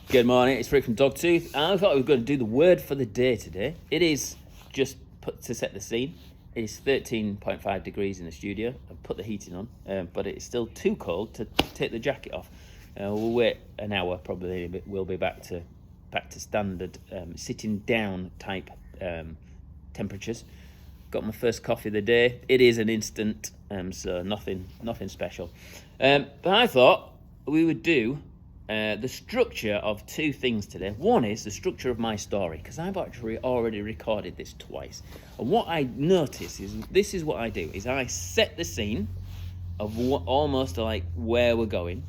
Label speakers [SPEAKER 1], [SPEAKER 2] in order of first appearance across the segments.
[SPEAKER 1] Good morning, it's Rick from Dogtooth. I thought we were going to do the word for the day today. It is, just put to set the scene, it is 13.5 degrees in the studio. I've put the heating on, but it's still too cold to take the jacket off. We'll wait an hour, probably we'll be back to standard sitting down type temperatures. Got my first coffee of the day. It is an instant, so nothing special. But I thought we would do the structure of two things today. One is the structure of my story, because I've actually already recorded this twice. And what I notice is, this is what I do, is I set the scene of almost like where we're going.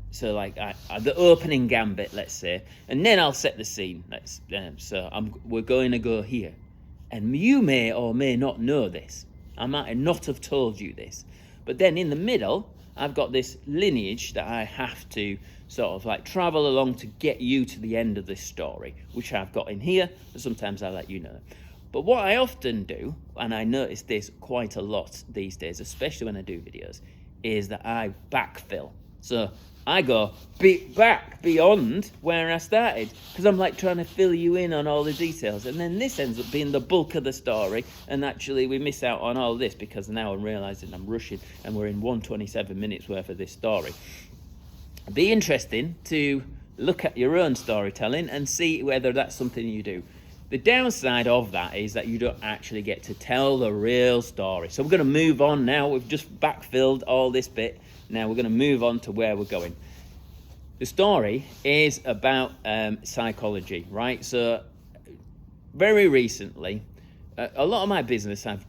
[SPEAKER 1] So like the opening gambit, let's say, and then I'll set the scene. We're going to go here. And you may or may not know this. I might not have told you this. But then in the middle, I've got this lineage that I have to sort of like travel along to get you to the end of this story, which I've got in here, but sometimes I let you know. But what I often do, and I notice this quite a lot these days, especially when I do videos, is that I backfill. So I go back beyond where I started, because I'm like trying to fill you in on all the details, and then this ends up being the bulk of the story, and actually we miss out on all this because now I'm realizing I'm rushing and we're in 127 minutes worth of this story. It'd be interesting to look at your own storytelling and see whether that's something you do. The downside of that is that you don't actually get to tell the real story. So we're going to move on now. We've just backfilled all this bit. Now we're going to move on to where we're going. The story is about psychology, right? So very recently, a lot of my business I've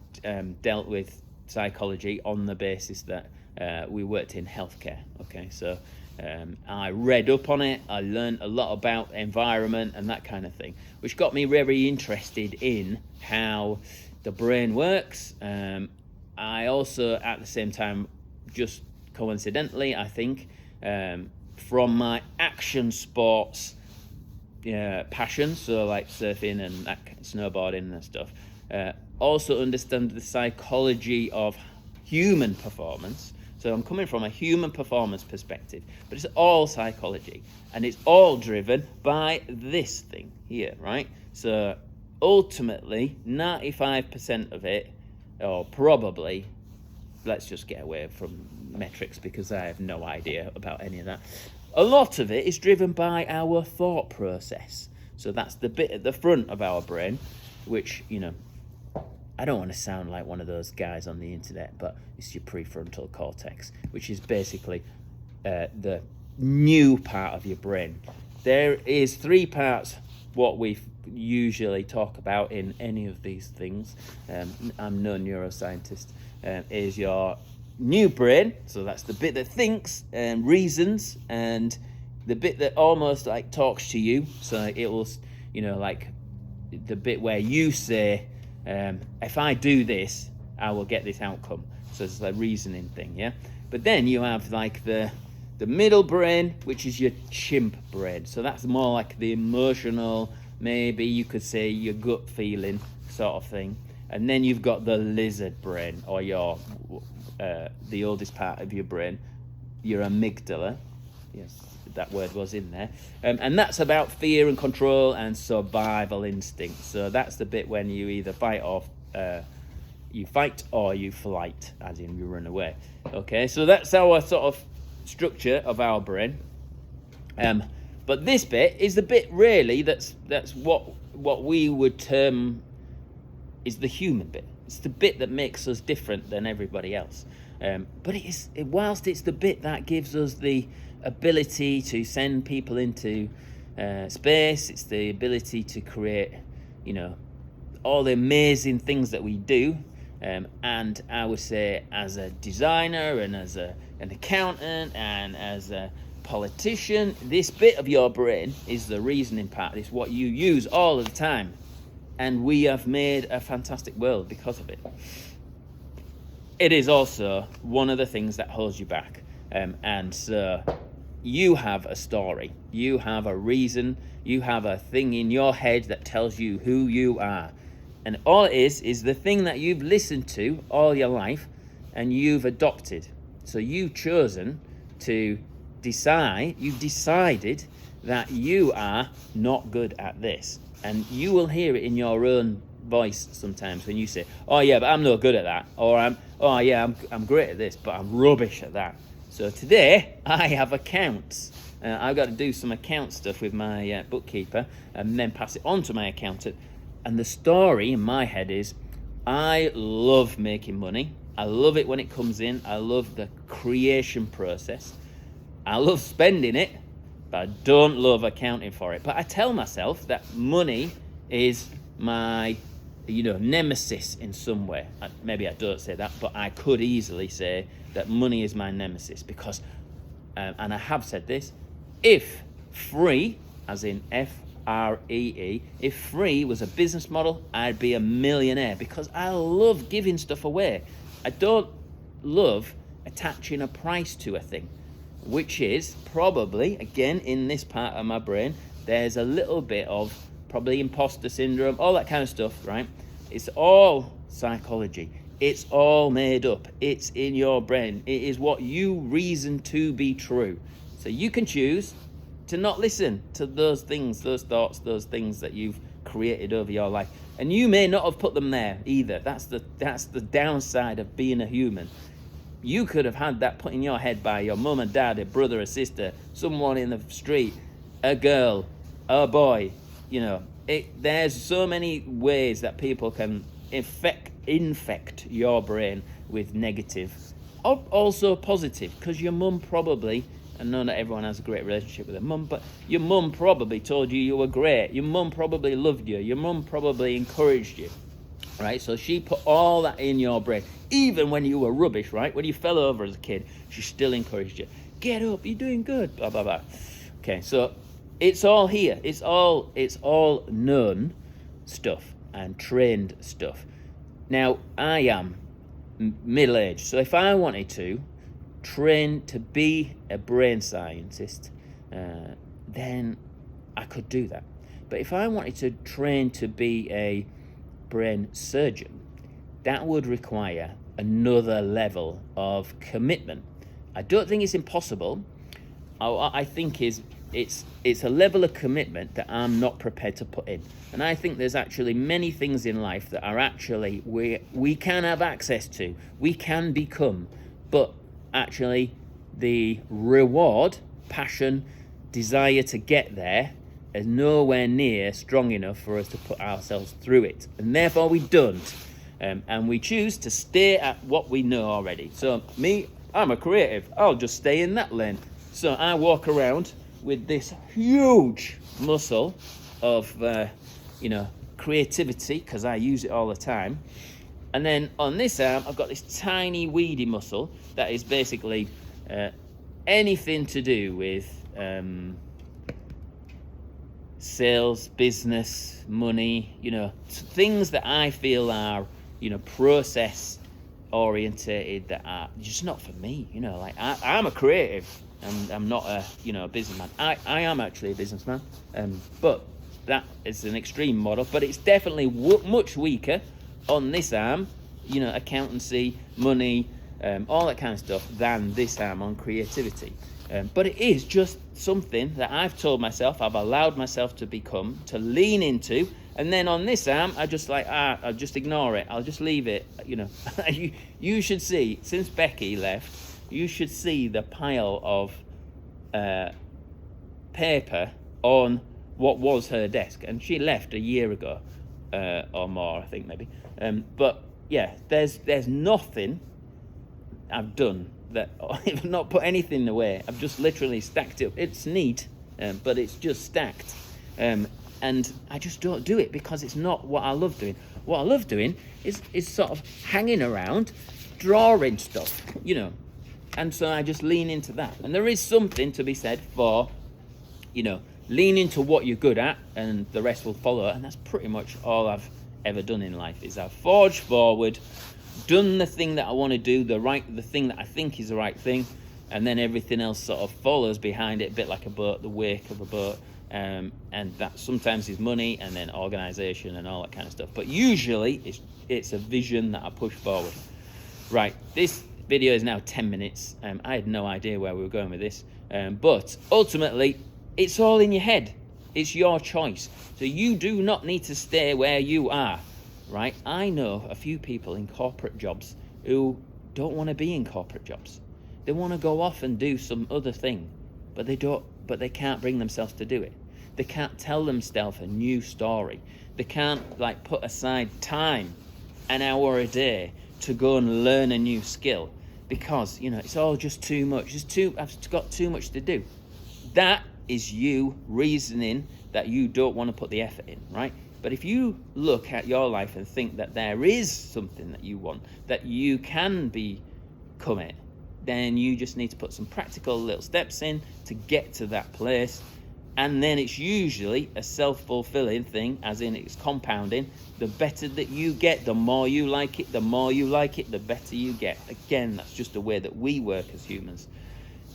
[SPEAKER 1] dealt with psychology on the basis that we worked in healthcare. Okay, so I read up on it. I learned a lot about environment and that kind of thing, which got me very interested in how the brain works. I also, at the same time, just coincidentally, I think, from my action sports passion, so like surfing and snowboarding and stuff, also understand the psychology of human performance. So I'm coming from a human performance perspective, but it's all psychology, and it's all driven by this thing here, right? So ultimately, 95% of it, or probably, let's just get away from metrics because I have no idea about any of that. A lot of it is driven by our thought process. So that's the bit at the front of our brain, which, I don't want to sound like one of those guys on the internet, but it's your prefrontal cortex, which is basically the new part of your brain. There is three parts, what we usually talk about in any of these things. I'm no neuroscientist. Is your new brain, so that's the bit that thinks and reasons, and the bit that almost like talks to you, so it will, like the bit where you say, if I do this, I will get this outcome. So it's a reasoning thing, yeah? But then you have like the middle brain, which is your chimp brain. So that's more like the emotional, maybe you could say your gut feeling sort of thing. And then you've got the lizard brain, or your the oldest part of your brain, your amygdala. Yes, that word was in there. And that's about fear and control and survival instinct. So that's the bit when you either fight or you flight, as in you run away. Okay, so that's our sort of structure of our brain. But this bit is the bit really that's what we would term is the human bit. It's the bit that makes us different than everybody else. But whilst it's the bit that gives us the ability to send people into space, it's the ability to create, all the amazing things that we do. And I would say, as a designer and as an accountant and as a politician, this bit of your brain is the reasoning part. It's what you use all of the time. And we have made a fantastic world because of it. It is also one of the things that holds you back. And so you have a story. You have a reason. You have a thing in your head that tells you who you are. And all it is the thing that you've listened to all your life and you've adopted. So you've chosen to you've decided that you are not good at this. And you will hear it in your own voice sometimes when you say, oh yeah, but I'm no good at that. Or I'm great at this, but I'm rubbish at that. So today I have accounts. I've got to do some account stuff with my bookkeeper and then pass it on to my accountant. And the story in my head is, I love making money. I love it when it comes in. I love the creation process. I love spending it, but I don't love accounting for it. But I tell myself that money is my, nemesis in some way. Maybe I don't say that, but I could easily say that money is my nemesis because, and I have said this, if free, as in Free, if free was a business model, I'd be a millionaire because I love giving stuff away. I don't love attaching a price to a thing, which is probably, again, in this part of my brain, there's a little bit of probably imposter syndrome, all that kind of stuff, right? It's all psychology. It's all made up. It's in your brain. It is what you reason to be true. So you can choose to not listen to those things, those thoughts, those things that you've created over your life. And you may not have put them there either. That's the downside of being a human. You could have had that put in your head by your mum and dad, a brother, a sister, someone in the street, a girl, a boy. There's so many ways that people can infect your brain with negative, or also positive, because your mum probably, I know not everyone has a great relationship with their mum, but your mum probably told you were great. Your mum probably loved you. Your mum probably encouraged you, right? So she put all that in your brain. Even when you were rubbish, right? When you fell over as a kid, she still encouraged you. Get up, you're doing good, blah, blah, blah. Okay, so it's all here. It's all known stuff and trained stuff. Now, I am middle-aged, so if I wanted to train to be a brain scientist, then I could do that. But if I wanted to train to be a brain surgeon, that would require another level of commitment. I don't think it's impossible. I think it's a level of commitment that I'm not prepared to put in. And I think there's actually many things in life that are actually we can have access to, we can become, but actually the reward, passion, desire to get there is nowhere near strong enough for us to put ourselves through it. And therefore we don't. And we choose to stay at what we know already. So me, I'm a creative. I'll just stay in that lane. So I walk around with this huge muscle of, creativity, because I use it all the time. And then on this arm, I've got this tiny weedy muscle that is basically anything to do with sales, business, money, things that I feel are, process orientated that are just not for me. I'm a creative and I'm not a businessman. I am actually a businessman, but that is an extreme model, but it's definitely much weaker on this arm, accountancy, money, all that kind of stuff, than this arm on creativity. But it is just something that I've told myself, I've allowed myself to become, to lean into. And then on this arm, I just I'll just ignore it. I'll just leave it, You should see, since Becky left, you should see the pile of paper on what was her desk. And she left a year ago, or more, I think, maybe. But yeah, there's nothing I've done that I've not put anything away. I've just literally stacked it up. It's neat, but it's just stacked. And I just don't do it because it's not what I love doing. What I love doing is sort of hanging around, drawing stuff, And so I just lean into that. And there is something to be said for, lean into what you're good at and the rest will follow. And that's pretty much all I've ever done in life, is I've forged forward, done the thing that I want to do, the thing that I think is the right thing, and then everything else sort of follows behind it, a bit like a boat, the wake of a boat. And that sometimes is money and then organization and all that kind of stuff. But usually it's a vision that I push forward. Right, this video is now 10 minutes. I had no idea where we were going with this. But ultimately, it's all in your head. It's your choice. So you do not need to stay where you are, right? I know a few people in corporate jobs who don't want to be in corporate jobs. They want to go off and do some other thing, but they can't bring themselves to do it. They can't tell themselves a new story. They can't put aside time, an hour a day, to go and learn a new skill, because it's all just too much. I've got too much to do. That is you reasoning that you don't want to put the effort in, right? But if you look at your life and think that there is something that you want, that you can become it, then you just need to put some practical little steps in to get to that place. And then it's usually a self-fulfilling thing, as in it's compounding. The better that you get, the more you like it, the better you get. Again, that's just the way that we work as humans.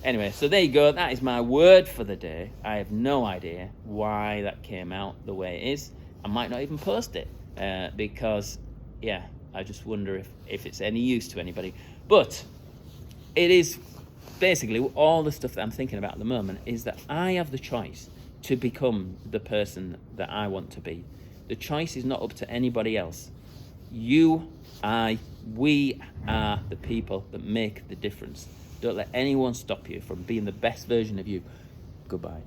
[SPEAKER 1] Anyway, so there you go. That is my word for the day. I have no idea why that came out the way it is. I might not even post it because, I just wonder if it's any use to anybody. But it is basically all the stuff that I'm thinking about at the moment is that I have the choice to become the person that I want to be. The choice is not up to anybody else. You, we are the people that make the difference. Don't let anyone stop you from being the best version of you. Goodbye.